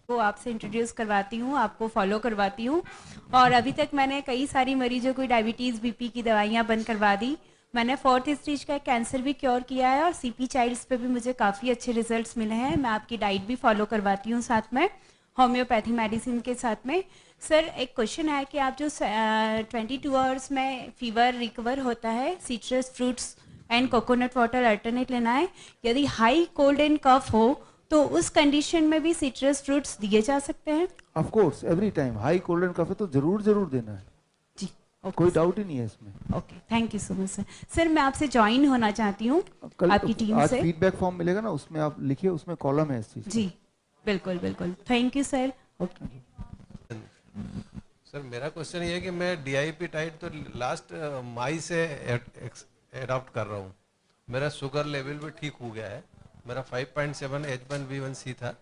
को आपसे इंट्रोड्यूस करवाती हूँ, आपको फॉलो करवाती हूँ। और अभी तक मैंने कई सारी मरीजों को डायबिटीज़ बीपी की दवाइयाँ बंद करवा दी। मैंने 4th स्टेज का कैंसर भी क्योर किया है और सीपी चाइल्ड्स पे भी मुझे काफ़ी अच्छे रिजल्ट्स मिले हैं। मैं आपकी डाइट भी फॉलो करवाती हूँ साथ में, होम्योपैथी मेडिसिन के साथ में। सर एक क्वेश्चन है कि आप जो 22 आवर्स में फीवर रिकवर होता है, citrus fruits and coconut water alternate लेना है। यदि हाई कोल्ड एंड कफ हो तो उस कंडीशन में भी सिट्रस फ्रूट्स दिए जा सकते हैं? Of course, every time high cold and coffee तो जरूर जरूर देना है। जी, ओके कोई सर। डाउट ही नहीं है इसमें। Okay, thank you so much sir. Sir मैं आपसे ज्वाइन होना चाहती हूँ कल आपकी टीम आज से। फीडबैक फॉर्म मिलेगा ना, उसमें आप लिखिए, उसमें कॉलम है इस चीज़ का। जी बिल्कुल बिल्कुल, thank you sir. Okay sir मेरा क्वेश्चन ये है कि मैं डीआईपी टाइट तो लास्ट मई से एडॉप्ट कर रहा हूँ। मेरा शुगर लेवल भी ठीक हो गया है, मेरा 5.7 H1B1C था।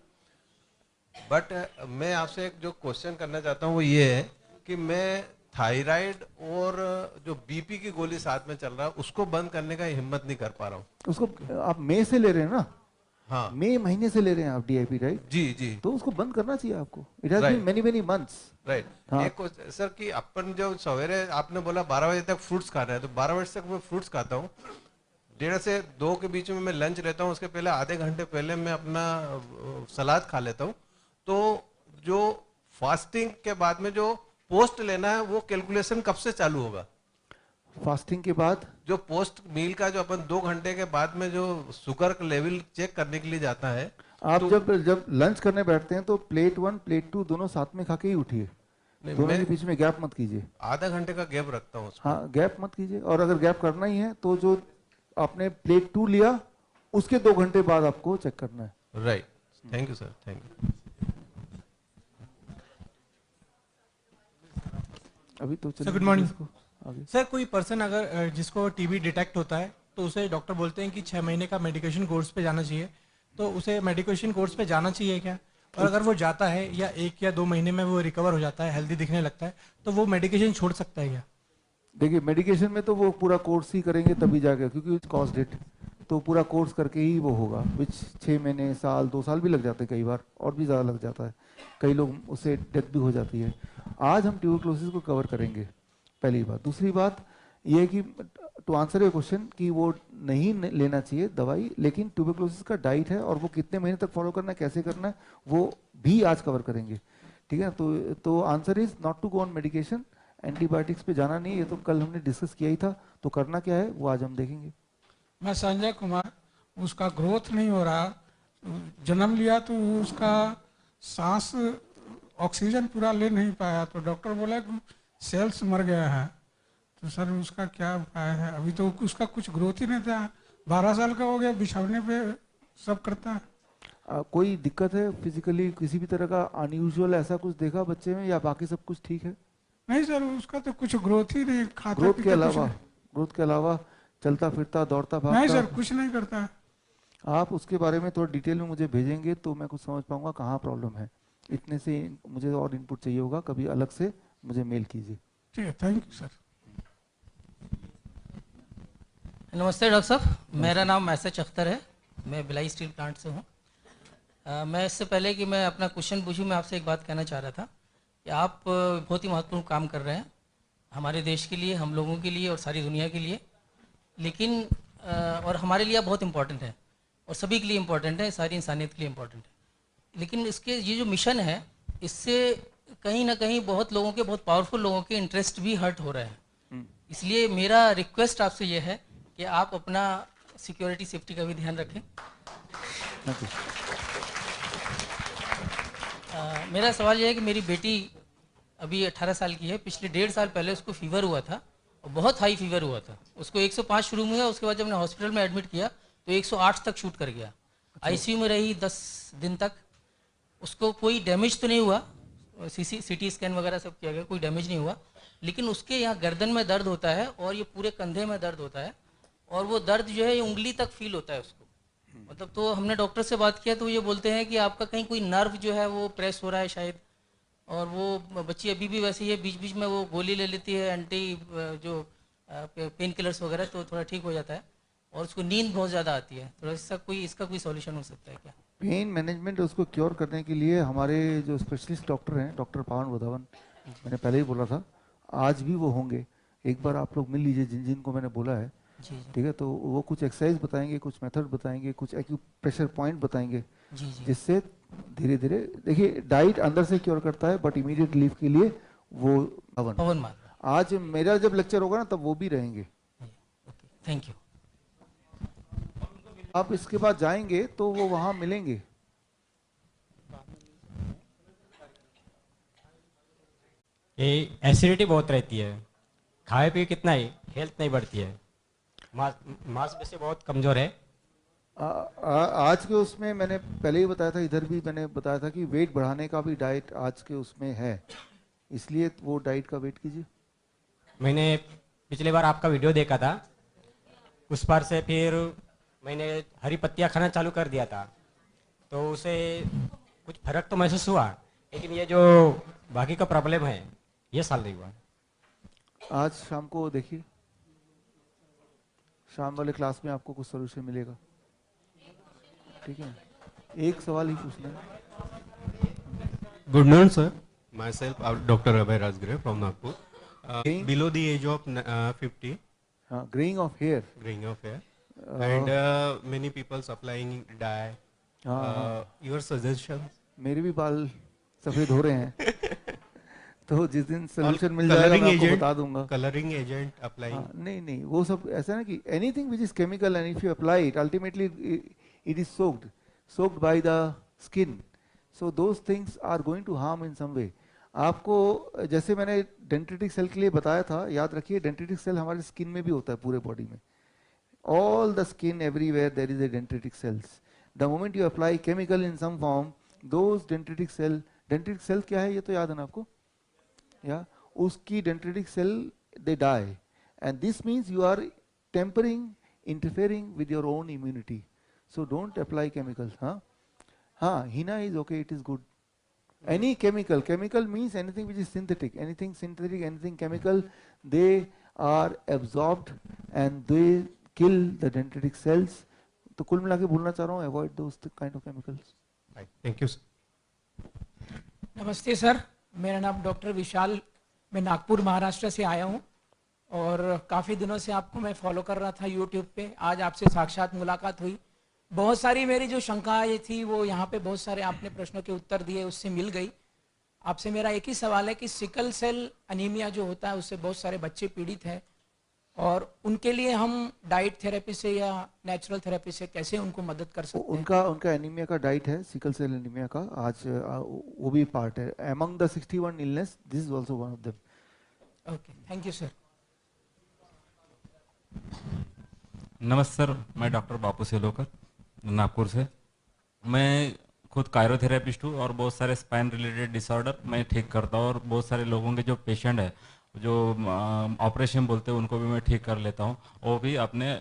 बट मैं आपसे एक जो क्वेश्चन करना चाहता हूँ वो ये है कि मैं थायराइड और जो बीपी की गोली साथ में चल रहा है उसको बंद करने का हिम्मत नहीं कर पा रहा हूँ। उसको आप मई से ले रहे हैं ना? हाँ मई महीने से ले रहे हैं आप डीआईपी, राइट? जी जी तो उसको बंद करना चाहिए आपको। It has been right many many months. Right. हाँ, एक सर कि अपन जो सवेरे आपने बोला 12 बजे तक फ्रूट्स खा रहे हैं, तो 12 बजे तक मैं फ्रूट्स खाता हूँ। 1:30 से 2 के बीच में मैं लंच लेता हूँ, उसके पहले आधे घंटे पहले मैं अपना सलाद खा लेता हूँ। तो जो फास्टिंग के बाद में जो पोस्ट लेना है वो कैलकुलेशन कब से चालू होगा? फास्टिंग के बाद जो पोस्ट मील का जो अपन 2 घंटे के बाद में जो शुगर लेवल चेक करने के लिए जाता है, आप तो जब जब लंच करने बैठते हैं तो प्लेट 1 प्लेट 2 दोनों साथ में खा के ही उठिए। नहीं, दोनों मैं के बीच में गैप मत कीजिए। आधा घंटे का गैप रखता हूँ उसमें। हाँ, गैप मत कीजिए। और अगर गैप करना ही है तो जो आपने प्लेट 2 लिया उसके 2 घंटे बाद आपको चेक करना है। Right, thank you sir, thank you. अभी तो सर चलिए गुड मॉर्निंग। इसको आगे। सर कोई पर्सन अगर जिसको टीबी डिटेक्ट होता है तो उसे डॉक्टर बोलते हैं कि 6 महीने का मेडिकेशन कोर्स पे जाना चाहिए, तो उसे मेडिकेशन कोर्स पे जाना चाहिए क्या? और अगर वो जाता है या 1 या 2 महीने में वो रिकवर हो जाता है, हेल्दी दिखने लगता है, तो वो मेडिकेशन छोड़ सकता है क्या? देखिए, मेडिकेशन में तो वो पूरा कोर्स ही करेंगे तभी जाके, क्योंकि कॉस्ट इट तो पूरा कोर्स करके ही वो होगा, विच 6 महीने, साल, 2 साल भी लग जाते हैं कई बार, और भी ज़्यादा लग जाता है। कई लोग उससे डेथ भी हो जाती है। आज हम ट्यूबरक्लोसिस को कवर करेंगे, पहली बात। दूसरी बात ये है कि टू आंसर योर क्वेश्चन कि वो नहीं लेना चाहिए दवाई, लेकिन ट्यूबरक्लोसिस का डाइट है और वो कितने महीने तक फॉलो करना है, कैसे करना है, वो भी आज कवर करेंगे। ठीक है, तो answer is not to go on medication. Antibiotics पे जाना नहीं, ये तो कल हमने डिस्कस किया ही था। तो करना क्या है वो आज हम देखेंगे। मैं संजय कुमार, उसका ग्रोथ नहीं हो रहा, जन्म लिया तो उसका सांस ऑक्सीजन पूरा ले नहीं पाया, तो डॉक्टर बोला कि सेल्स मर गया है। तो सर उसका क्या उपाय है? अभी तो उसका कुछ ग्रोथ ही नहीं था, 12 साल का हो गया, बिछौने पे सब करता है। कोई दिक्कत है फिजिकली, किसी भी तरह का अनयूजुअल ऐसा कुछ देखा बच्चे में, या बाकी सब कुछ ठीक है? नहीं सर, उसका तो कुछ ग्रोथ ही नहीं, खाता ग्रोथ के पीता कुछ अलावा, ग्रोथ के अलावा चलता फिरता दौड़ता नहीं। नहीं भागता? सर, कुछ नहीं करता है। आप उसके बारे में थोड़ा डिटेल में मुझे भेजेंगे तो मैं कुछ समझ पाऊंगा कहाँ प्रॉब्लम है। इतने से मुझे और इनपुट चाहिए होगा, कभी अलग से मुझे मेल कीजिए। ठीक है, थैंक यू सर। नमस्ते डॉक्टर साहब, मेरा नाम मैसेज अख्तर है, मैं भिलाई स्टील प्लांट से हूँ। मैं इससे पहले कि मैं अपना क्वेश्चन पूछूं, मैं आपसे एक बात कहना चाह रहा था कि आप बहुत ही महत्वपूर्ण काम कर रहे हैं हमारे देश के लिए, हम लोगों के लिए और सारी दुनिया के लिए। लेकिन और हमारे लिए बहुत इम्पोर्टेंट है और सभी के लिए इम्पोर्टेंट है, सारी इंसानियत के लिए इम्पोर्टेंट है। लेकिन इसके ये जो मिशन है, इससे कहीं ना कहीं बहुत लोगों के, बहुत पावरफुल लोगों के इंटरेस्ट भी हर्ट हो रहे हैं। इसलिए मेरा रिक्वेस्ट आपसे ये है कि आप अपना सिक्योरिटी सेफ्टी का भी ध्यान रखें। मेरा सवाल यह है कि मेरी बेटी अभी 18 साल की है। पिछले 1.5 साल पहले उसको फीवर हुआ था और बहुत हाई फीवर हुआ था। उसको 105 शुरू में हुआ, उसके बाद जब हमने हॉस्पिटल में एडमिट किया तो 108 तक शूट कर गया। आईसीयू में रही 10 दिन तक। उसको कोई डैमेज तो नहीं हुआ, सीटी स्कैन वगैरह सब किया गया, कोई डैमेज नहीं हुआ। लेकिन उसके यहाँ गर्दन में दर्द होता है और ये पूरे कंधे में दर्द होता है, और वो दर्द जो है ये उंगली तक फील होता है उसको। मतलब तो हमने डॉक्टर से बात किया तो ये बोलते हैं कि आपका कहीं कोई नर्व जो है वो प्रेस हो रहा है शायद। और वो बच्ची अभी भी वैसे ही है, बीच बीच में वो गोली ले लेती है एंटी जो पेन किलर्स वगैरह, तो थोड़ा ठीक हो जाता है। और उसको नींद बहुत ज़्यादा आती है। थोड़ा इसका कोई सॉल्यूशन हो सकता है क्या? पेन मैनेजमेंट उसको क्योर करने के लिए हमारे जो स्पेशलिस्ट डॉक्टर हैं, डॉक्टर पावन वधावन, मैंने पहले ही बोला था, आज भी वो होंगे। एक बार आप लोग मिल लीजिए जिनको मैंने बोला है, जी जी ठीक है? तो वो कुछ एक्सरसाइज बताएंगे, कुछ मेथड बताएंगे, कुछ एक्यूप्रेशर पॉइंट बताएंगे, जी जी जिससे धीरे धीरे, देखिए डाइट अंदर से क्योर करता है, बट इमीडिएट रिलीफ के लिए वो हवन। पवन मार रहा आज मेरा जब लेक्चर होगा ना, तब वो भी रहेंगे। है। Okay, thank you. आप इसके बाद जाएंगे तो वो वहां मिलेंगे। ये एसिडिटी बहुत रहती है, खाए पिए कितना ही हेल्थ नहीं बढ़ती है, मांसपेशी बहुत कमजोर है। आज के उसमें मैंने पहले ही बताया था, इधर भी मैंने बताया था कि वेट बढ़ाने का भी डाइट आज के उसमें है, इसलिए वो डाइट का वेट कीजिए। मैंने पिछले बार आपका वीडियो देखा था, उस बार से फिर मैंने हरी पत्तियाँ खाना चालू कर दिया था, तो उसे कुछ फर्क तो महसूस हुआ, लेकिन ये जो बाकी का प्रॉब्लम है ये साल नहीं हुआ। आज शाम को देखिए, शाम वाले क्लास में आपको कुछ सोल्यूशन मिलेगा, ठीक है? एक सवाल ही पूछना है। Good noon, sir. Myself, Dr. Abhay Rajgure from Nagpur. Graying? Below the age of 50, हाँ, graying of hair. graying of hair, and many people applying dye. Your suggestions? मेरे भी बाल सफेद हो रहे हैं तो जिस दिन सोल्यूशन मिल जाएगा मैं आपको बता दूंगा। Coloring agent applying. नहीं नहीं, वो सब ऐसा ना कि anything which is chemical and if you apply it, ultimately it is soaked by the skin, so those things are going to harm in some way. आपको जैसे मैंने डेंड्रिटिक सेल के लिए बताया था, याद रखिए डेंड्रिटिक सेल हमारे स्किन में भी होता है, पूरे बॉडी में, all the skin everywhere there is a dendritic cells. The moment you apply chemical in some form, those dendritic cell क्या है ये तो याद है ना आपको, या उसकी dendritic cell they die, and this means you are tempering, interfering with your own immunity, so don't apply chemicals. हाँ, henna is okay, it is good. Any chemical means anything which is synthetic, anything chemical, they are absorbed and they kill the dendritic cells. तो कुल मिला के बोलना चाह रहा हूँ, avoid those kind of chemicals. Right. Thank you, sir. नमस्ते sir, मेरा नाम डॉक्टर विशाल, मैं नागपुर महाराष्ट्र से आया हूँ और काफ़ी दिनों से आपको मैं फॉलो कर रहा था यूट्यूब पे। आज आपसे साक्षात मुलाकात हुई, बहुत सारी मेरी जो शंकाएं थी वो यहाँ पे बहुत सारे आपने प्रश्नों के उत्तर दिए, उससे मिल गई। आपसे मेरा एक ही सवाल है कि सिकल सेल अनीमिया जो होता है उससे बहुत सारे बच्चे पीड़ित हैं, और उनके लिए हम डाइट थेरेपी से या नेचुरल थेरेपी से कैसे उनको मदद कर सकते हैं? उनका एनीमिया का डाइट है, सिकल सेल एनीमिया का, आज वो भी पार्ट है among the 61 illness, this is also one of them. Okay, thank you sir. नमस्ते सर, मैं डॉक्टर बापू सेलोकर नागपुर से। मैं खुद कायरोथेरेपिस्ट हूँ और बहुत सारे स्पाइन रिलेटेड डिसऑर्डर मैं ठीक करता हूँ, और बहुत सारे लोगों के जो पेशेंट है जो ऑपरेशन बोलते हैं उनको भी मैं ठीक कर लेता हूँ, वो भी अपने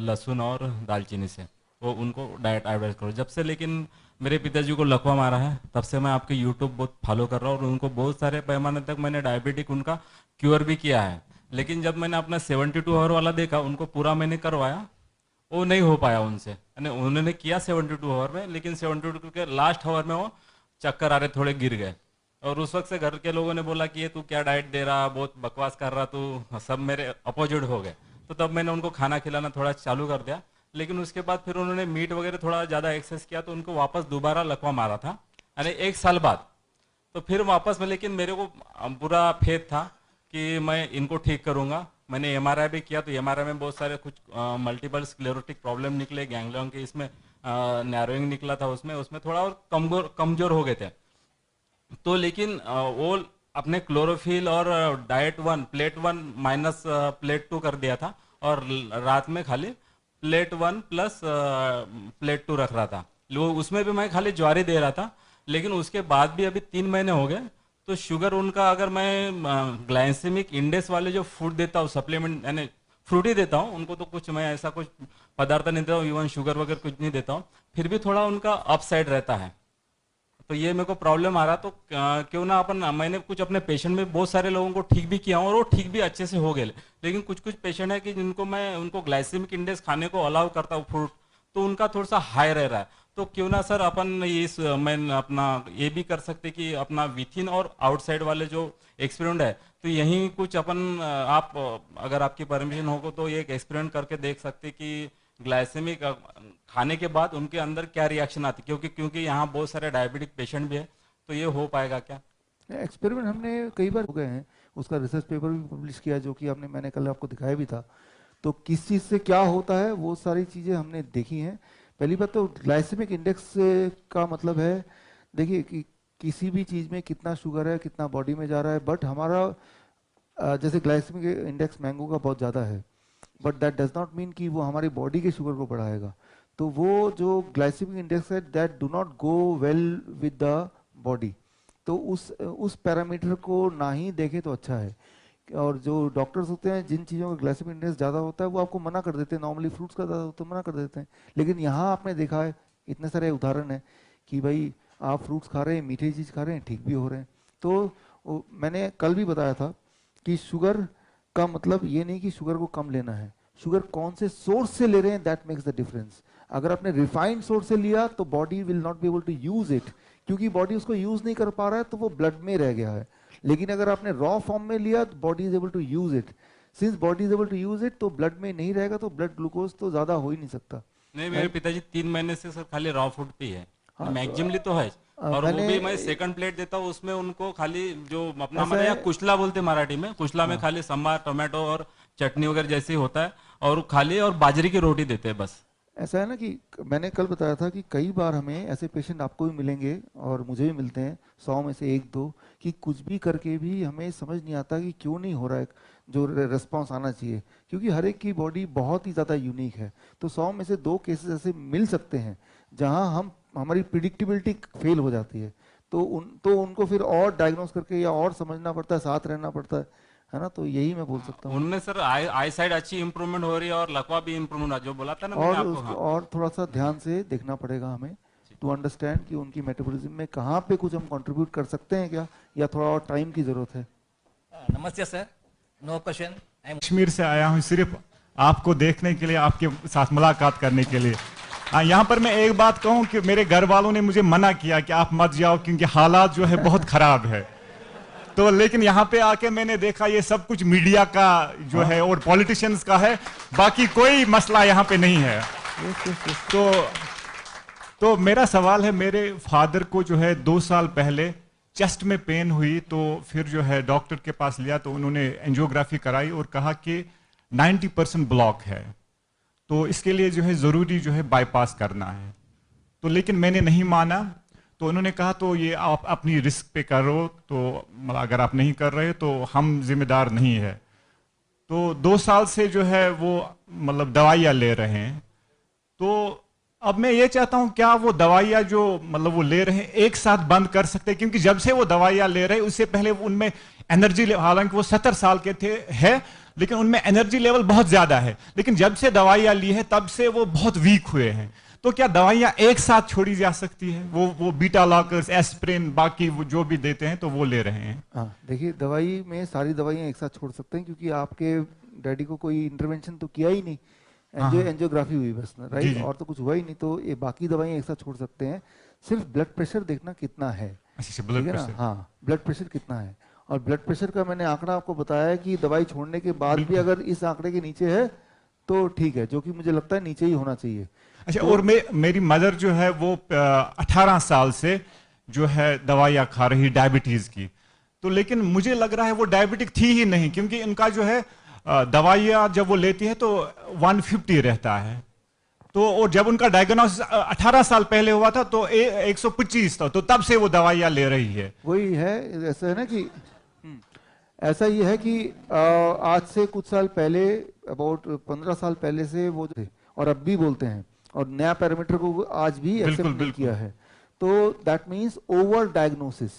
लहसुन और दालचीनी से, वो उनको डाइट एडवाइस करो। जब से लेकिन मेरे पिताजी को लकवा मारा है तब से मैं आपके यूट्यूब बहुत फॉलो कर रहा हूँ, और उनको बहुत सारे पैमाने तक मैंने डायबिटिक उनका क्योर भी किया है। लेकिन जब मैंने अपना 72 आवर वाला देखा, उनको पूरा मैंने करवाया, वो नहीं हो पाया उनसे, यानी उन्होंने किया 72 आवर में, लेकिन 72 के लास्ट आवर में वो चक्कर आ रहे, थोड़े गिर गए, और उस वक्त से घर के लोगों ने बोला कि ये तू क्या डाइट दे रहा, बहुत बकवास कर रहा तू, सब मेरे अपोजिट हो गए। तो तब मैंने उनको खाना खिलाना थोड़ा चालू कर दिया, लेकिन उसके बाद फिर उन्होंने मीट वगैरह थोड़ा ज़्यादा एक्सेस किया, तो उनको वापस दोबारा लकवा मारा था, यानी 1 साल बाद। तो फिर वापस में, लेकिन मेरे को पूरा फेथ था कि मैं इनको ठीक करूँगा। मैंने MRI भी किया, तो MRI में बहुत सारे कुछ मल्टीपल स्क्लेरोटिक प्रॉब्लम निकले, गैंग्लियन के, इसमें नैरोइंग निकला था, उसमें थोड़ा और कमजोर हो गए थे। तो लेकिन वो अपने क्लोरोफिल और डाइट 1 प्लेट 1 माइनस प्लेट 2 कर दिया था, और रात में खाली प्लेट 1 प्लस प्लेट 2 रख रहा था। उसमें भी मैं खाली ज्वारी दे रहा था, लेकिन उसके बाद भी अभी 3 महीने हो गए, तो शुगर उनका, अगर मैं ग्लाइसेमिक इंडेक्स वाले जो फूड देता हूँ, सप्लीमेंट यानी फ्रूट ही देता हूँ उनको, तो कुछ मैं ऐसा कुछ पदार्थ नहीं देता हूँ, इवन शुगर वगैरह कुछ नहीं देता हूँ, फिर भी थोड़ा उनका अप साइड रहता है। तो ये मेरे को प्रॉब्लम आ रहा, तो क्यों ना मैंने कुछ अपने पेशेंट में बहुत सारे लोगों को ठीक भी किया, और वो ठीक भी अच्छे से हो गए, लेकिन कुछ पेशेंट है कि जिनको मैं उनको ग्लाइसेमिक इंडेक्स खाने को अलाउ करता हूँ फ्रूट, तो उनका थोड़ा सा हाई रह रहा है। तो क्यों ना सर अपन मैं अपना ये भी कर सकते कि अपना विथिन और आउटसाइड वाले जो एक्सपेरिमेंट है, तो यही कुछ अपन आप अगर आपकी परमिशन हो तो ये एक एक्सपेरिमेंट करके देख सकते कि ग्लाइसेमिक खाने के बाद उनके अंदर क्या रिएक्शन आती, क्योंकि यहाँ बहुत सारे डायबिटिक पेशेंट भी है, तो ये हो पाएगा क्या? एक्सपेरिमेंट हमने कई बार हो गए हैं, उसका रिसर्च पेपर भी पब्लिश किया जो कि मैंने कल आपको दिखाया भी था। तो किस चीज़ से क्या होता है वो सारी चीज़ें हमने देखी हैं। पहली बात तो ग्लाइसेमिक इंडेक्स का मतलब है, देखिए कि किसी भी चीज़ में कितना शुगर है, कितना बॉडी में जा रहा है, बट हमारा जैसे ग्लाइसेमिक इंडेक्स मैंगो का बहुत ज़्यादा है, but that does not mean कि वो हमारी बॉडी के शुगर को बढ़ाएगा। तो वो जो ग्लाइसेमिक इंडेक्स है that do not go well with the body, तो उस पैरामीटर को ना ही देखें तो अच्छा है। और जो डॉक्टर्स होते हैं जिन चीज़ों का ग्लाइसेमिक इंडेक्स ज़्यादा होता है वो आपको मना कर देते हैं, नॉर्मली फ्रूट्स का ज़्यादा होता है मना कर देते हैं, लेकिन यहाँ आपने देखा है इतने सारे उदाहरण हैं कि भाई आप फ्रूट्स खा रहे हैं, मीठी चीज़ खा रहे हैं, ठीक भी हो रहे हैं। तो मैंने कल भी बताया था कि शुगर का मतलब ये नहीं कि शुगर को कम लेना है, शुगर कौन से सोर्स से ले रहे हैं दैट मेक्स द डिफरेंस। अगर आपने रिफाइंड सोर्स से लिया तो body will not be able to use it, क्योंकि बॉडी उसको यूज नहीं कर पा रहा है तो वो ब्लड में रह गया है। लेकिन अगर आपने रॉ फॉर्म में लिया तो body is able to use it, since body is able to use it तो ब्लड में नहीं रहेगा, तो ब्लड ग्लूकोज तो ज्यादा हो ही नहीं सकता। नहीं, मेरे पिताजी 3 महीने से सर खाली रॉ फूड पे है, हाँ, मैक्सिमली तो है, और वो भी मैं सेकंड प्लेट देता हूँ, उसमें उनको खाली जो अपना हमारे यहाँ कुचला बोलते मराठी में, कुचला में खाली सांभर टोमेटो और चटनी वगैरह जैसे ही होता है, और खाली और बाजरे की रोटी देते हैं बस। ऐसा है ना कि मैंने कल बताया था कि कई बार हमें ऐसे पेशेंट आपको भी मिलेंगे और मुझे भी मिलते हैं 100 में से 1-2 कि कुछ भी करके भी हमें समझ नहीं आता कि क्यों नहीं हो रहा है जो रिस्पांस आना चाहिए, क्योंकि हर एक की बॉडी बहुत ही ज़्यादा यूनिक है। तो 100 में से 2 केसेस ऐसे मिल सकते हैं जहां हमारी प्रिडिक्टेबिलिटी फेल हो जाती है, तो उनको फिर और डायग्नोस करके या और समझना पड़ता है, साथ रहना पड़ता है ना। तो यही मैं बोल सकता हूँ। उनमें सर आई साइड अच्छी इंप्रूवमेंट हो रही है और लकवा भी इंप्रूवमेंट जो बोला था ना और मैंने आपको, और थोड़ा सा ध्यान से देखना पड़ेगा हमें टू अंडरस्टैंड कि उनकी मेटाबॉलिज्म में कहाँ पे कुछ हम कंट्रीब्यूट कर सकते हैं क्या, या थोड़ा और टाइम की जरूरत है। नमस्ते सर, नो क्वेश्चन। कश्मीर से आया हूँ सिर्फ आपको देखने के लिए, आपके साथ मुलाकात करने के लिए। यहाँ पर मैं एक बात कहूँ कि मेरे घर वालों ने मुझे मना किया कि आप मत जाओ क्योंकि हालात जो है बहुत खराब है। तो लेकिन यहाँ पे आके मैंने देखा ये सब कुछ मीडिया का जो है और पॉलिटिशियंस का है, बाकी कोई मसला यहाँ पे नहीं है। तो मेरा सवाल है, मेरे फादर को जो है 2 साल पहले चेस्ट में पेन हुई, तो फिर जो है डॉक्टर के पास लिया तो उन्होंने एंजियोग्राफी कराई और कहा कि 90% ब्लॉक है, तो इसके लिए जो है ज़रूरी जो है बाईपास करना है। तो लेकिन मैंने नहीं माना, तो उन्होंने कहा तो ये आप अपनी रिस्क पे करो, तो अगर आप नहीं कर रहे तो हम जिम्मेदार नहीं है। तो 2 साल से जो है वो मतलब दवाइयाँ ले रहे हैं। तो अब मैं ये चाहता हूँ क्या वो दवाइयाँ जो मतलब वो ले रहे हैं एक साथ बंद कर सकते हैं, क्योंकि जब से वो दवाइयाँ ले रहे हैं उससे पहले उनमें एनर्जी, हालांकि वो 70 साल के थे है, लेकिन उनमें एनर्जी लेवल बहुत ज्यादा है, लेकिन जब से दवाइयाँ ली है तब से वो बहुत वीक हुए हैं। तो क्या दवाइयाँ एक साथ छोड़ी जा सकती है? वो बीटा लॉकर्स, एस्प्रिन, बाकी वो जो भी देते हैं तो वो ले रहे हैं। हाँ, देखिए दवाई में सारी दवाइयाँ एक साथ छोड़ सकते हैं, क्योंकि आपके डैडी को कोई इंटरवेंशन तो किया ही नहीं, एंजियोग्राफी हुई बस, राइट, और तो कुछ हुआ ही नहीं, तो ये बाकी दवाइयाँ एक साथ छोड़ सकते हैं। सिर्फ ब्लड प्रेशर देखना कितना है, ब्लड प्रेशर, हाँ ब्लड प्रेशर कितना है, और ब्लड प्रेशर का मैंने आंकड़ा आपको बताया है कि दवाई छोड़ने के बाद भी अगर इस आंकड़े के नीचे है तो ठीक है, जो कि मुझे लगता है नीचे ही होना चाहिए। अच्छा, और मेरी मदर जो है वो 18 साल से जो है दवाइयाँ खा रही डायबिटीज की, तो लेकिन मुझे लग रहा है वो डायबिटिक थी ही नहीं, क्योंकि इनका जो है दवाइयाँ जब वो लेती है तो 150 रहता है, तो और जब उनका डायग्नोसिस 18 साल पहले हुआ था तो 125 था, तो तब से वो दवाइयाँ ले रही है। वही है, ऐसा है ना कि ऐसा ही है कि आज से कुछ साल पहले, अबाउट 15 साल पहले से वो थे और अब भी बोलते हैं, और नया पैरामीटर को आज भी एक्सेप्ट किया है, तो दैट मींस ओवर डायग्नोसिस।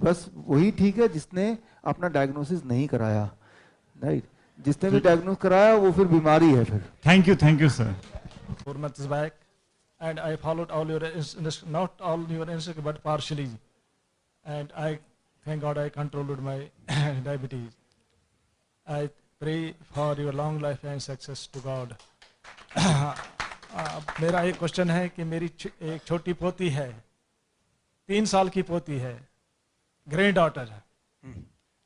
बस वही ठीक है जिसने अपना डायग्नोसिस नहीं कराया, राइट, जिसने भी डायग्नोस कराया वो फिर बीमारी है फिर। Thank you sir. Hurmat is back, and I followed all your not all your instructions but partially, and I thank God I controlled my diabetes. I pray for your long life and success to God. मेरा एक question है कि मेरी एक छोटी पोती है, 3 साल की पोती है, ग्रैंड डॉटर है,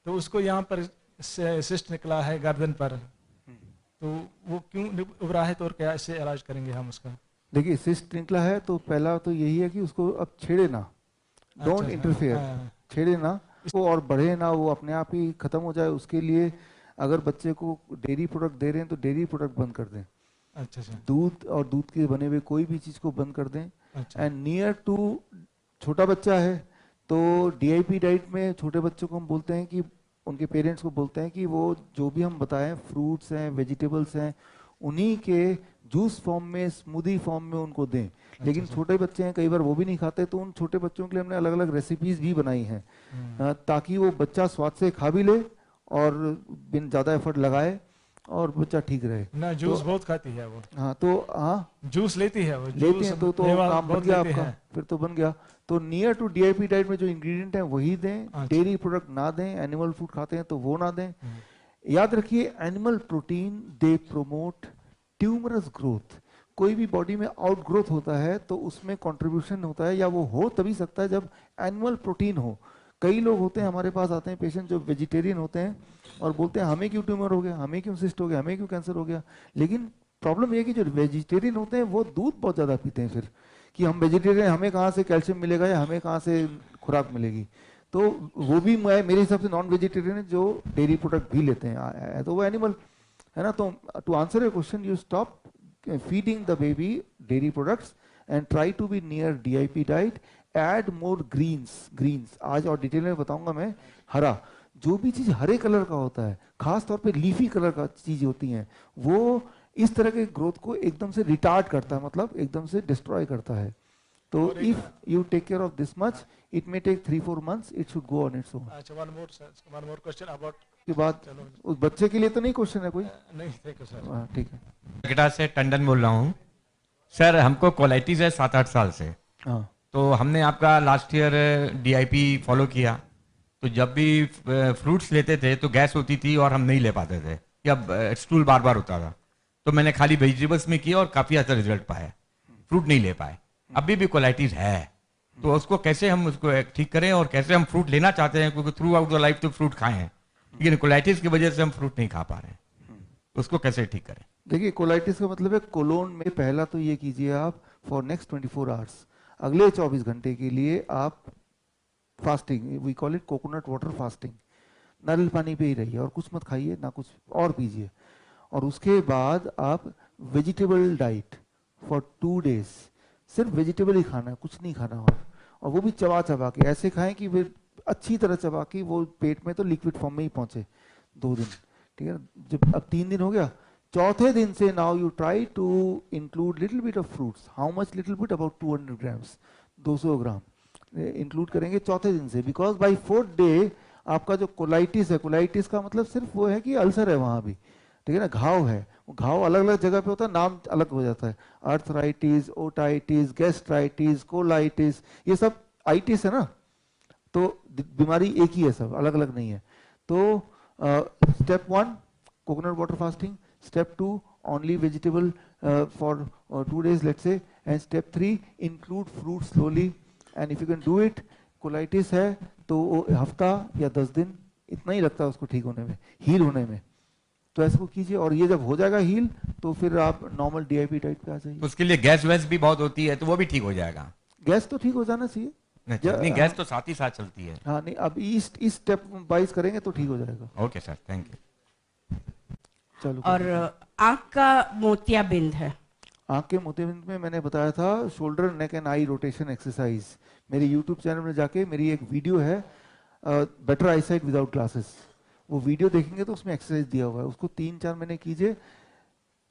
तो उसको यहाँ पर सिस्ट निकला है गर्दन पर, तो वो क्यों उभरा है, तो और क्या इससे इलाज करेंगे हम उसका? देखिए सिस्ट निकला है तो पहला तो यही है कि उसको अब छेड़े ना, डोंट इंटरफेयर, छेड़े ना इसको और बढ़े ना, वो अपने आप ही खत्म हो जाए। उसके लिए अगर बच्चे को डेयरी प्रोडक्ट दे रहे हैं तो डेयरी प्रोडक्ट बंद कर दें। अच्छा। दूध और दूध के बने हुए कोई भी चीज को बंद कर दें। एंड नियर टू छोटा बच्चा है तो डीआईपी डाइट में छोटे बच्चों को हम बोलते हैं कि उनके पेरेंट्स को बोलते हैं कि वो जो भी हम बताएं फ्रूट्स हैं वेजिटेबल्स हैं उन्हीं के जूस फॉर्म में स्मूदी फॉर्म में उनको दें। लेकिन छोटे बच्चे हैं कई बार वो भी नहीं खाते, तो उन छोटे बच्चों के लिए हमने अलग अलग रेसिपीज भी बनाई हैं ताकि वो बच्चा स्वाद से खा भी ले और बिन ज़्यादा एफर्ट लगाए और बच्चा ठीक रहे ना। जूस तो, बहुत खाती है वो। हाँ तो हाँ जूस लेती है वो, लेती है तो काम बन गया आपका, फिर तो बन गया। तो नियर टू डीआईपी डाइट में जो इंग्रेडिएंट है वही दें, डेयरी प्रोडक्ट ना दें, एनिमल फूड खाते हैं तो वो ना दें। याद रखिए एनिमल प्रोटीन दे प्रोमोट ट्यूमरस ग्रोथ। कोई भी बॉडी में आउट ग्रोथ होता है तो उसमें कंट्रीब्यूशन होता है या वो हो तभी सकता है जब एनिमल प्रोटीन हो। कई लोग होते हैं हमारे पास आते हैं पेशेंट जो वेजिटेरियन होते हैं और बोलते हैं हमें क्यों ट्यूमर हो गया, हमें क्यों सिस्ट हो गया, हमें क्यों कैंसर हो गया। लेकिन प्रॉब्लम ये कि जो वेजिटेरियन होते हैं वो दूध बहुत ज़्यादा पीते हैं, फिर कि हम वेजिटेरियन हमें कहाँ से कैल्शियम मिलेगा या हमें कहाँ से खुराक मिलेगी। तो वो भी मेरे हिसाब से नॉन वेजिटेरियन है जो डेयरी प्रोडक्ट भी लेते हैं तो वो एनिमल है ना। तो to answer your question you stop feeding the baby dairy products and try to be near DIP diet. Add more greens आज और डिटेल में बताऊंगा मैं। हरा जो भी चीज हरे कलर का होता है, खास तौर पे लीफी कलर का चीज होती हैं, वो इस तरह के ग्रोथ को एकदम से रिटार्ड करता है, मतलब एकदम से डिस्ट्रॉय करता है। तो if you take care of this much it may take 3-4 months, it should go on its own. अच्छा, वन मोर क्वेश्चन अबाउट के बाद उस बच्चे के लिए तो नहीं क्वेश्चन है कोई? नहीं, थैंक यू सर। ठीक है। गिटा से टंडन बोल रहा हूँ सर। हमको कोलाइटिस है 7-8 साल से। हाँ। तो हमने आपका लास्ट ईयर डीआईपी फॉलो किया, तो जब भी फ्रूट्स लेते थे तो गैस होती थी और हम नहीं ले पाते थे या स्टूल बार बार होता था। तो मैंने खाली वेजिटेबल्स में किया और काफ़ी अच्छा रिजल्ट पाया, फ्रूट नहीं ले पाए। अभी भी कोलाइटिस है तो उसको कैसे हम उसको ठीक करें और कैसे हम फ्रूट लेना चाहते हैं, क्योंकि थ्रू आउट द लाइफ तो फ्रूट खाए हैं लेकिन कोलाइटिस की वजह से हम फ्रूट नहीं खा पा रहे हैं, तो उसको कैसे ठीक करें? देखिए कोलाइटिस का मतलब है कोलोन में पहला तो ये कीजिए आप फॉर नेक्स्ट 24 hours, अगले 24 घंटे के लिए आप fasting, we call it coconut water fasting, नारियल पानी पे ही रहिए और कुछ मत खाइए ना कुछ और पीजिए। और उसके बाद आप वेजिटेबल डाइट फॉर 2 days, सिर्फ वेजिटेबल ही खाना है, कुछ नहीं खाना और वो भी चबा चबा के ऐसे खाएं कि वे अच्छी तरह चबा के वो पेट में तो लिक्विड फॉर्म में ही पहुंचे 2 दिन, ठीक है। जब अब 3 दिन हो गया, चौथे दिन से now you try to include little bit of fruits. How much little bit? About 200 grams, 200 gram include करेंगे चौथे दिन से, बिकॉज बाय 4th day आपका जो कोलाइटिस है, कोलाइटिस का मतलब सिर्फ वो है कि अल्सर है वहां भी, ठीक है ना, घाव है। वो घाव अलग अलग जगह पे होता है, नाम अलग हो जाता है, अर्थराइटिस, ओटाइटिस, गैस्ट्राइटिस, कोलाइटिस, ये सब आइटिस है ना, तो बीमारी एक ही है, सब अलग अलग नहीं है। तो step 1 coconut water fasting, step 2 only vegetable for 2 days let's say, and step 3 include fruit slowly, and if you can do it, colitis है तो हफ्ता या 10 दिन इतना ही लगता है उसको ठीक होने में, हील होने में, तो ऐसा को कीजिए। और ये जब हो जाएगा हील तो फिर आप नॉर्मल डीआईपी डाइट पे आ जाइए। उसके लिए गैस वैस भी बहुत होती है तो वो भी ठीक हो जाएगा? गैस तो ठीक हो जाना चाहिए, नहीं गैस तो साथ ही साथ चलती है। हाँ नहीं, अब इस स्टेप वाइज करेंगे तो ठीक हो जाएगा। Okay sir, thank you. चलो। और आंख का मोतियाबिंद है, आंख के मोतियाबिंद में मैंने बताया था shoulder neck and I rotation exercise. मेरे यूट्यूब चैनल में जाके मेरी एक वीडियो है better I site without glasses, वो वीडियो देखेंगे तो उसमें एक्सरसाइज दिया हुआ है, उसको 3-4 महीने कीजिए।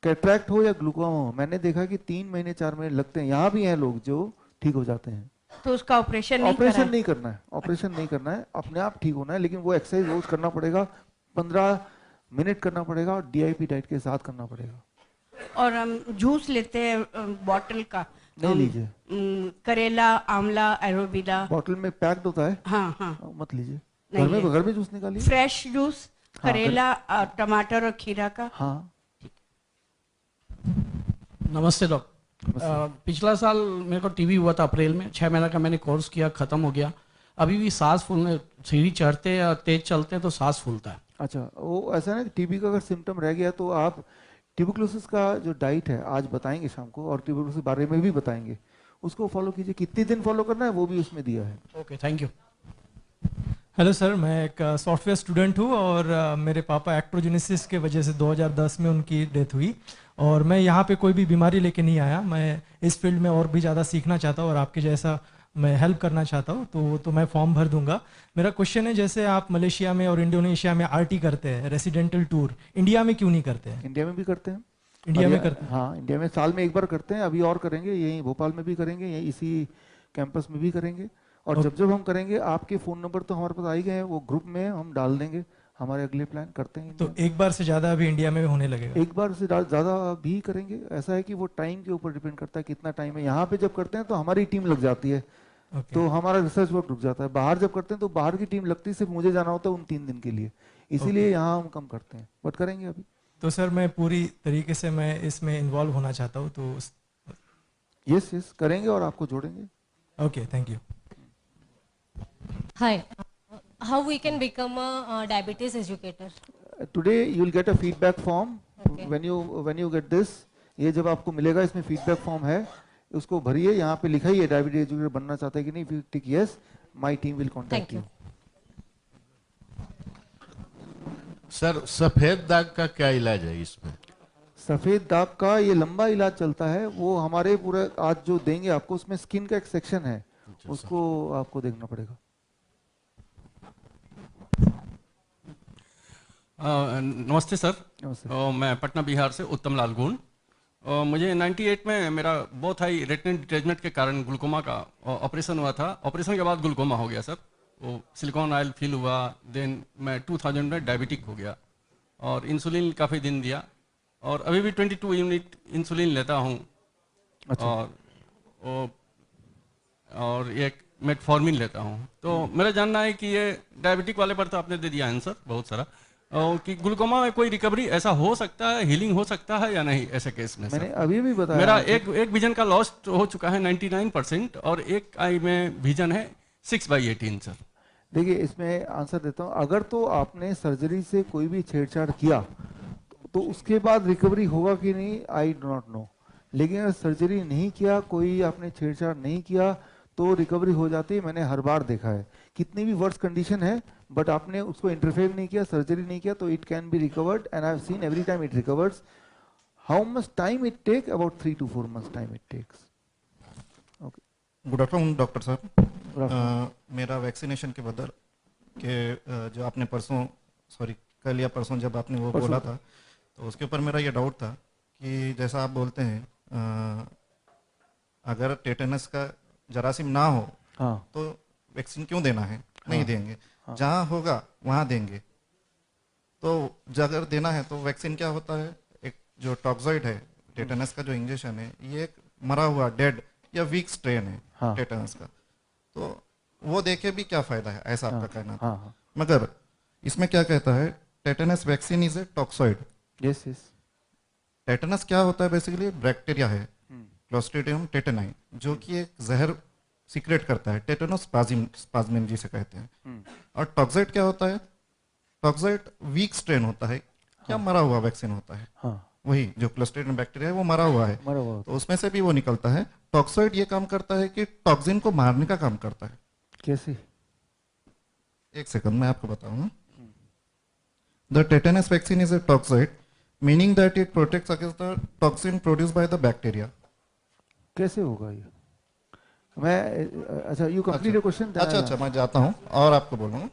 कैटरैक्ट हो या ग्लूकोमा हो, मैंने देखा कि 3 महीने 4 महीने लगते हैं, यहाँ भी हैं लोग जो ठीक हो जाते हैं। तो उसका ऑपरेशन नहीं करना है, ऑपरेशन नहीं करना है, अपने आप ठीक होना है, लेकिन वो एक्सरसाइज रोज करना पड़ेगा, 15 मिनट करना पड़ेगा और डीआईपी डाइट के साथ करना पड़ेगा। और हम जूस लेते हैं बॉटल का, नहीं लीजिए, करेला, आंवला, एलोवेरा बॉटल में पैक्ड होता है, हाँ हाँ, मत लीजिए। घर में जूस निकालिए, फ्रेश जूस, करेला, टमाटर और खीरा का। हाँ। नमस्ते डॉक्टर। पिछला साल मेरे को टीबी हुआ था अप्रैल में, 6 महीने का मैंने कोर्स किया, खत्म हो गया। अभी भी सांस फूलने, सीढ़ी चढ़ते या तेज चलते हैं तो सांस फूलता है। अच्छा, वो ऐसा ना कि टीबी का अगर सिम्टम रह गया तो आप ट्यूबरकुलोसिस का जो डाइट है आज बताएंगे शाम को, और ट्यूबरकुलोसिस के बारे में भी बताएंगे, उसको फॉलो कीजिए। कितने दिन फॉलो करना है वो भी उसमें दिया है। Okay, thank you. Hello sir, मैं एक सॉफ्टवेयर स्टूडेंट हूँ और मेरे पापा एक्ट्रोजेनेसिस के वजह से 2010 में उनकी डेथ हुई, और मैं यहाँ पे कोई भी बीमारी लेके नहीं आया। मैं इस फील्ड में और भी ज़्यादा सीखना चाहता हूँ और आपके जैसा मैं हेल्प करना चाहता हूँ, तो मैं फॉर्म भर दूंगा। मेरा क्वेश्चन है, जैसे आप मलेशिया में और इंडोनेशिया में आरटी करते हैं, रेसिडेंटल टूर, इंडिया में क्यों नहीं करते हैं? इंडिया में भी करते हैं। इंडिया में करते हैं? हाँ, इंडिया में साल में एक बार करते हैं, अभी और करेंगे, यहीं भोपाल में भी करेंगे, यहीं इसी कैंपस में भी करेंगे। और जब जब हम करेंगे, आपके फ़ोन नंबर तो हमारे पास आ ही गए हैं, वो ग्रुप में हम डाल देंगे, हमारे अगले प्लान करते हैं। तो एक बार से ज़्यादा अभी इंडिया में होने लगेगा? एक बार से ज़्यादा भी करेंगे। ऐसा है कि वो टाइम के ऊपर डिपेंड करता है कितना टाइम है। यहाँ पे जब करते हैं तो हमारी टीम लग जाती है, तो हमारा रिसर्च वर्क रुक जाता है। बाहर जब करते हैं तो बाहर की टीम लगती है, सिर्फ मुझे जाना होता है उन 3 दिन के लिए, इसीलिए यहाँ हम कम करते हैं, बट करेंगे अभी। तो सर मैं पूरी तरीके से मैं इसमें इन्वॉल्व होना चाहता हूँ, तो यस करेंगे और आपको जोड़ेंगे। Okay, thank you. Hi, how we can become a diabetes educator? Today you will get a feedback form. Okay. When you get this, ये जब आपको मिलेगा, इसमें फीडबैक फॉर्म है, उसको भरिए। यहाँ पे लिखा ही है डायबिटीज एजुकेटर बनना चाहता है कि नहीं, फिर tick yes, my team will contact you. Sir, सफेद दाग का क्या इलाज है इसमें? सफेद दाग का ये लंबा इलाज चलता है, वो हमारे पूरे आज जो देंगे आपको, उसमें स्किन का एक सेक्शन है, उसको आपको देखना पड़ेगा। नमस्ते सर। नमस्ते। मैं पटना बिहार से उत्तम लाल गुण। मुझे 98 में मेरा बहुत हाई रेटिनल डिटैचमेंट के कारण ग्लूकोमा का ऑपरेशन हुआ था। ऑपरेशन के बाद ग्लूकोमा हो गया सर, वो सिलिकॉन ऑयल फील हुआ। देन मैं 2000 में डायबिटिक हो गया और इंसुलिन काफ़ी दिन दिया, और अभी भी 22 यूनिट इंसुलिन लेता हूँ। अच्छा। और एक मेटफॉर्मिन लेता हूँ। तो मेरा जानना है कि ये डायबिटिक वाले पर तो आपने दे दिया आंसर बहुत सारा, कि ग्लूकोमा में कोई रिकवरी ऐसा हो सकता है, हीलिंग हो सकता है या नहीं ऐसे केस में? मैंने अभी भी बताया, मेरा एक विजन का लॉस हो चुका है 99%, और एक आई में विजन है 6/18 सर। देखिए, इसमें आंसर देता हूँ। अगर तो आपने सर्जरी से कोई भी छेड़छाड़ किया तो उसके बाद रिकवरी होगा कि नहीं, आई डो नॉट नो। लेकिन अगर सर्जरी नहीं किया, कोई आपने छेड़छाड़ नहीं किया, तो रिकवरी हो जाती है। मैंने हर बार देखा है, कितनी भी वर्स कंडीशन है, बट आपने उसको इंटरफेयर नहीं किया, सर्जरी नहीं किया, तो it can be recovered, and I have seen every time it recovers. How much time it take? About 3 to 4 months time it takes. Okay, good afternoon doctor साहब। मेरा वैक्सीनेशन के बदल के जो आपने परसों, सॉरी कल या परसों जब आपने वो बोला था, तो उसके ऊपर मेरा ये डाउट था कि जैसा आप बोलते हैं अगर टेटेनस का जरासीम ना हो, हाँ, तो वैक्सीन क्यों देना है? नहीं देंगे। जहाँ होगा वहाँ देंगे। तो अगर देना है तो वैक्सीन क्या होता है, एक जो टॉक्सॉइड है टेटेनस का जो इंजेक्शन है, ये एक मरा हुआ डेड या वीक स्ट्रेन है टेटेनस का, तो वो देके भी क्या फायदा है, ऐसा आपका कहना था। मगर इसमें क्या कहता है, tetanus vaccine is a toxoid. Yes yes. Tetanus क्या होता है? बेसिकली बैक्टीरिया है, क्लोस्ट्रीडियम टेटेनाई, जो कि एक जहर सीक्रेट करता है, टेटेनोस्पाज्मिन जिसे कहते हैं। और टॉक्सॉइड क्या होता है? टॉक्सॉइड वीक स्ट्रेन होता है, क्या मरा हुआ वैक्सीन होता है। वही जो क्लोस्ट्रीडियम बैक्टीरिया है वो मरा हुआ है, तो उसमें से भी वो निकलता है। टॉक्सॉइड ये काम करता है कि टॉक्सिन को मारने का काम करता है। कैसे? एक सेकंड मैं आपको बताऊंगा। The tetanus vaccine is a toxoid, meaning that it protects against the toxin produced by the bacteria. कैसे होगा ये? मैं अच्छा, यू कंप्लीट योर क्वेश्चन। अच्छा, मैं जाता हूँ और आपको बोलूँगा।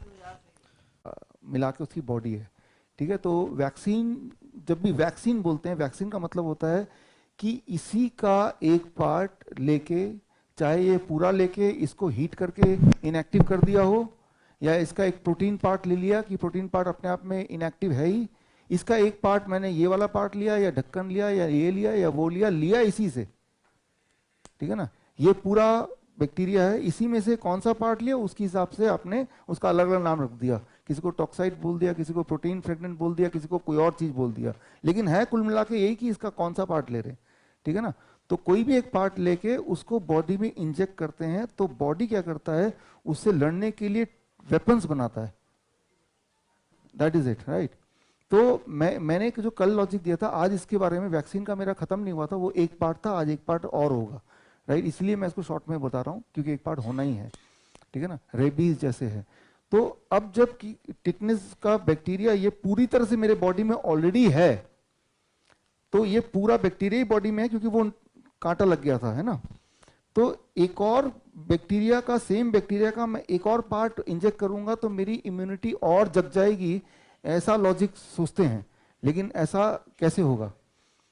मिला के उसकी बॉडी है, ठीक है। तो वैक्सीन, जब भी वैक्सीन बोलते हैं, वैक्सीन का मतलब होता है कि इसी का एक पार्ट लेके, चाहे ये पूरा लेके इसको हीट करके इनएक्टिव कर दिया हो, या इसका एक प्रोटीन पार्ट ले लिया कि प्रोटीन पार्ट अपने आप में इनएक्टिव है ही, इसका एक पार्ट मैंने ये वाला पार्ट लिया या ढक्कन लिया या ये लिया या वो लिया इसी से, ठीक है ना। ये पूरा बैक्टीरिया है, इसी में से कौन सा पार्ट लिया उसके हिसाब से आपने उसका अलग अलग नाम रख दिया। किसी को टॉक्साइड बोल दिया, किसी को प्रोटीन फ्रेगनेंट बोल दिया, किसी को कोई और चीज बोल दिया, लेकिन है कुल मिला के यही कि इसका कौन सा पार्ट ले रहे हैं, ठीक है ना। तो कोई भी एक पार्ट लेके उसको बॉडी में इंजेक्ट करते हैं, तो बॉडी क्या करता है, उससे लड़ने के लिए वेपन्स बनाता है। That is it, right. तो मैंने जो कल लॉजिक दिया था, आज इसके बारे में, वैक्सीन का मेरा खत्म नहीं हुआ था, वो एक पार्ट था, आज एक पार्ट और होगा, राइट। इसलिए मैं इसको शॉर्ट में बता रहा हूँ, क्योंकि एक पार्ट होना ही है, ठीक है ना, रेबीज जैसे है। तो अब जब टिटनेस का बैक्टीरिया ये पूरी तरह से मेरे बॉडी में ऑलरेडी है, तो ये पूरा बैक्टीरिया ही बॉडी में है, क्योंकि वो कांटा लग गया था, है ना। तो एक और बैक्टीरिया का, सेम बैक्टीरिया का मैं एक और पार्ट इंजेक्ट करूंगा तो मेरी इम्यूनिटी और जग जाएगी, ऐसा लॉजिक सोचते हैं। लेकिन ऐसा कैसे होगा,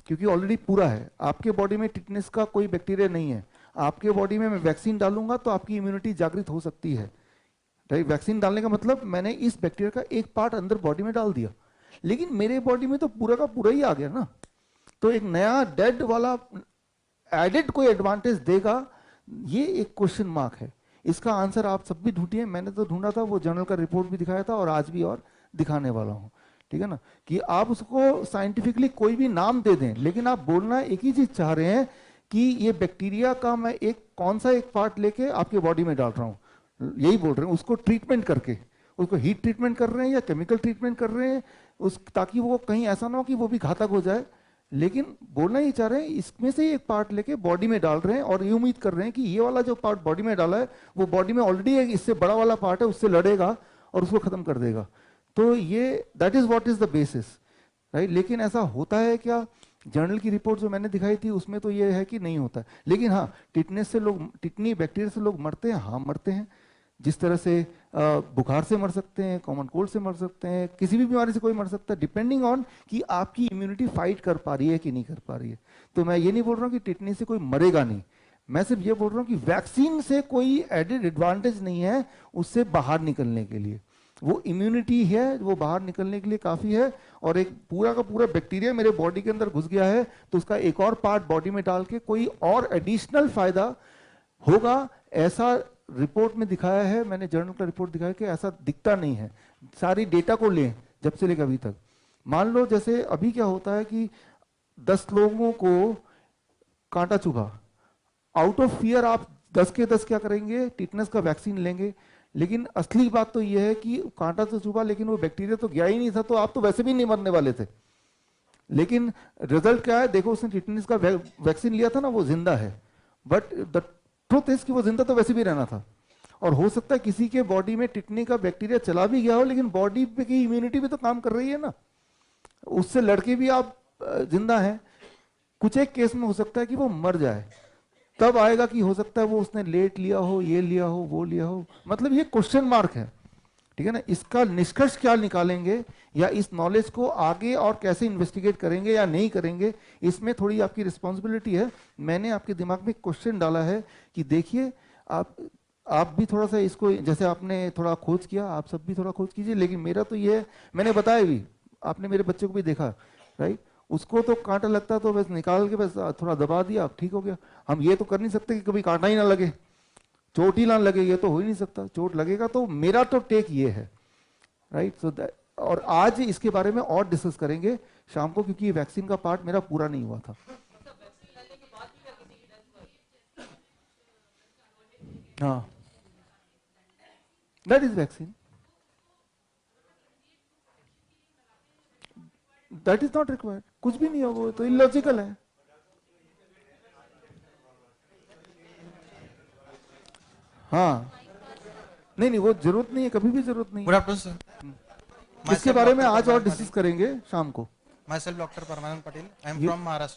क्योंकि ऑलरेडी पूरा है। आपके बॉडी में टिटनेस का कोई बैक्टीरिया नहीं है, आपके बॉडी में मैं वैक्सीन डालूंगा तो आपकी इम्यूनिटी जागृत हो सकती है, राइट। वैक्सीन डालने का मतलब मैंने इस बैक्टीरिया का एक पार्ट अंदर बॉडी में डाल दिया, लेकिन मेरे बॉडी में तो पूरा का पूरा ही आ गया ना। तो एक नया डेड वाला एडेड कोई एडवांटेज देगा, ये एक क्वेश्चन मार्क है। इसका आंसर आप सब भी ढूंढिए, मैंने तो ढूंढा था, वो जर्नल का रिपोर्ट भी दिखाया था और आज भी और दिखाने वाला हूँ, ठीक है ना। कि आप उसको साइंटिफिकली कोई भी नाम दे दें, लेकिन आप बोलना एक ही चीज चाह रहे हैं कि ये बैक्टीरिया का मैं एक कौन सा एक पार्ट लेके आपके बॉडी में डाल रहा हूँ, यही बोल रहे हैं। उसको ट्रीटमेंट करके, उसको हीट ट्रीटमेंट कर रहे हैं या केमिकल ट्रीटमेंट कर रहे हैं, ताकि वो कहीं ऐसा ना हो कि वो भी घातक हो जाए। लेकिन बोलना ही चाह रहे हैं, इसमें से एक पार्ट लेके बॉडी में डाल रहे हैं और ये उम्मीद कर रहे हैं कि ये वाला जो पार्ट बॉडी में डाला है वो बॉडी में ऑलरेडी एक इससे बड़ा वाला पार्ट है, उससे लड़ेगा और उसको खत्म कर देगा। तो ये that is what is the basis, right. लेकिन ऐसा होता है क्या? जर्नल की रिपोर्ट जो मैंने दिखाई थी उसमें तो ये है कि नहीं होता है। लेकिन हाँ, टिटनेस से लोग, टिटनी बैक्टीरिया से लोग मरते हैं, हाँ मरते हैं। जिस तरह से बुखार से मर सकते हैं, कॉमन कोल्ड से मर सकते हैं, किसी भी बीमारी से कोई मर सकता है, डिपेंडिंग ऑन कि आपकी इम्यूनिटी फाइट कर पा रही है कि नहीं कर पा रही है। तो मैं ये नहीं बोल रहा हूँ कि टिटनी से कोई मरेगा नहीं, मैं सिर्फ ये बोल रहा हूँ कि वैक्सीन से कोई एडेड एडवांटेज नहीं है उससे बाहर निकलने के लिए। वो इम्यूनिटी है, वो बाहर निकलने के लिए काफी है। और एक पूरा का पूरा बैक्टीरिया मेरे बॉडी के अंदर घुस गया है तो उसका एक और पार्ट बॉडी में डाल के कोई और एडिशनल फायदा होगा, ऐसा रिपोर्ट में दिखाया है, मैंने जर्नल का रिपोर्ट दिखाया कि ऐसा दिखता नहीं है। सारी डेटा को लें जब से लेकर अभी तक। मान लो जैसे अभी क्या होता है कि 10 लोगों को कांटा चुभा, आउट ऑफ फियर आप 10 के 10 क्या करेंगे, टिटनेस का वैक्सीन लेंगे। लेकिन असली बात तो यह है कि कांटा तो चुभा लेकिन वो बैक्टीरिया तो गया ही नहीं था, तो आप तो वैसे भी नहीं मरने वाले थे। लेकिन रिजल्ट क्या है देखो, उसने टिटनेस का वैक्सीन लिया था ना, वो जिंदा है। बट द ट्रुथ इज कि वो जिंदा तो वैसे भी रहना था। और हो सकता है किसी के बॉडी में टिटनी का बैक्टीरिया चला भी गया हो, लेकिन बॉडी की इम्यूनिटी भी तो काम कर रही है ना, उससे लड़के भी आप जिंदा हैं। कुछ एक केस में हो सकता है कि वो मर जाए, तब आएगा कि हो सकता है वो उसने लेट लिया हो, ये लिया हो, वो लिया हो। मतलब ये क्वेश्चन मार्क है, ठीक है ना। इसका निष्कर्ष क्या निकालेंगे या इस नॉलेज को आगे और कैसे इन्वेस्टिगेट करेंगे या नहीं करेंगे, इसमें थोड़ी आपकी रिस्पॉन्सिबिलिटी है। मैंने आपके दिमाग में क्वेश्चन डाला है कि देखिए आप भी थोड़ा सा इसको, जैसे आपने थोड़ा खोज किया, आप सब भी थोड़ा खोज कीजिए। लेकिन मेरा तो ये है, मैंने बताया भी, आपने मेरे बच्चे को भी देखा, राइट। उसको तो कांटा लगता तो बस निकाल के बस थोड़ा दबा दिया, ठीक हो गया। हम ये तो कर नहीं सकते कि कभी कांटा ही ना लगे, चोट ही ना लगे, ये तो हो ही नहीं सकता। चोट लगेगा। तो मेरा तो टेक ये है, राइट। सो और आज इसके बारे में और डिस्कस करेंगे शाम को, क्योंकि वैक्सीन का पार्ट मेरा पूरा नहीं हुआ था। हाँ, that is vaccine, that is not required. कुछ भी नहीं होगा, वो तो इलॉजिकल है। हाँ, नहीं वो जरूरत नहीं है, कभी भी जरूरत नहीं। Good afternoon sir. इसके बारे में आज और डिस्कस करेंगे शाम को। Myself doctor Paramanand Patel, I am from Maharashtra.